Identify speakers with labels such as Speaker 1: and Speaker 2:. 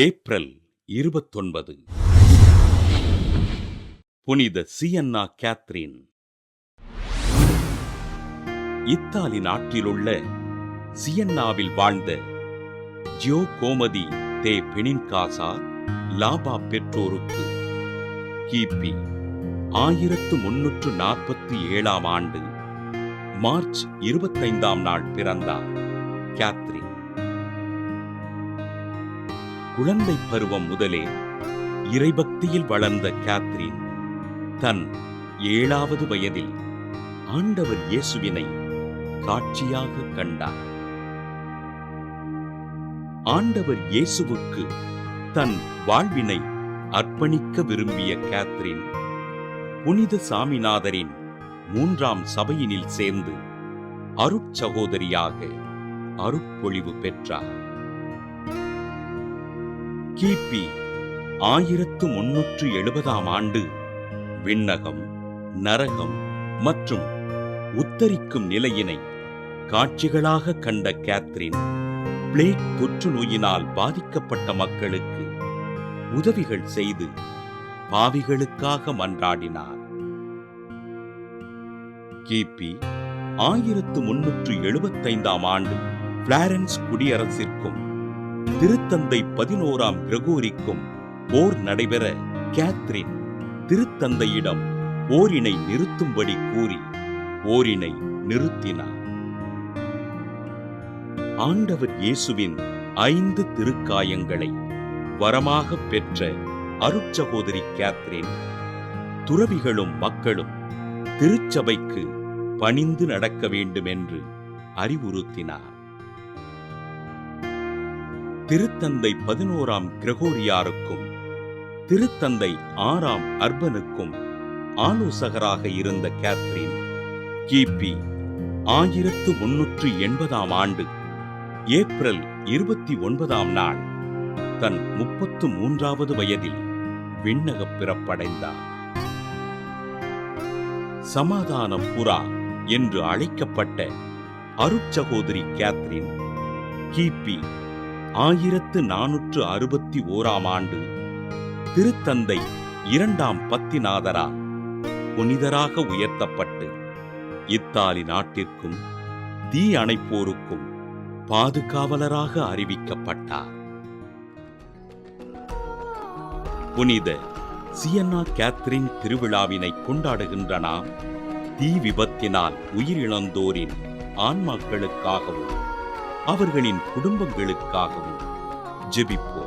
Speaker 1: April 29 புனித Siena Katherine. Italy நாட்டிலுள்ள சியன்னாவில் வாழ்ந்த ஜியோகோமதி தே பெனின்காசா லாபா பெற்றோருக்கு கிபி 1347 ஆண்டு மார்ச் 25 பிறந்தார் கேத்ரீன். குழந்தை பருவம் முதலே இறைபக்தியில் வளர்ந்த கேத்ரீன் தன் 7வது வயதில் ஆண்டவர் இயேசுவினை காட்சியாக கண்டார். ஆண்டவர் இயேசுவுக்கு தன் வாழ்வினை அர்ப்பணிக்க விரும்பிய கேத்ரீன் புனித சாமிநாதரின் 3ஆம் சபையினில் சேர்ந்து அருட்சகோதரியாக அருட்பொழிவு பெற்றார். கிபி 1370 ஆண்டு விண்ணகம், நரகம் மற்றும் உத்தரிக்கும் நிலையினை காட்சிகளாக கண்ட கேத்ரீன் பிளேக் தொற்று நோயினால் பாதிக்கப்பட்ட மக்களுக்கு உதவிகள் செய்து பாவிகளுக்காக மன்றாடினார். கிபி 1375 ஆண்டு பிளாரன்ஸ் குடியரசிற்கும் திருத்தந்தை 11ஆம் கிரகோரிக்கும் போர் நடைபெற கேத்ரீன் திருத்தந்தையிடம் போரினை நிறுத்தும்படி கூறி போரினை நிறுத்தினார். ஆண்டவர் இயேசுவின் 5 திருக்காயங்களை வரமாக பெற்ற அருட்சகோதரி கேத்ரீன் துறவிகளும் மக்களும் திருச்சபைக்கு பணிந்து நடக்க வேண்டும் என்று அறிவுறுத்தினார். திருத்தந்தை 11ஆம் கிரகோரியாருக்கும் திருத்தந்தை 6ஆம் அர்பனுக்கும் ஆலோசகராக இருந்த கேத்ரீன் கிபி 1380 ஆண்டு ஏப்ரல் 29 தன் 33வது வயதில் விண்ணகப் பிறப்படைந்தார். சமாதான புறா என்று அழைக்கப்பட்ட அருட்சகோதரி கேத்ரீன் கிபி 1461 ஆண்டு திருத்தந்தை 2ஆம் பத்திநாதரால் புனிதராக உயர்த்தப்பட்டு இத்தாலி நாட்டிற்கும் தீ அணைப்போருக்கும் பாதுகாவலராக அறிவிக்கப்பட்டார். புனித சியன்னா கேத்ரீன் திருவிழாவினை கொண்டாடுகின்ற நாம் தீ விபத்தினால் உயிரிழந்தோரின் ஆன்மாக்களுக்காகவும் அவர்களின் குடும்பங்களுக்காகவும் ஜெபிப்போம்.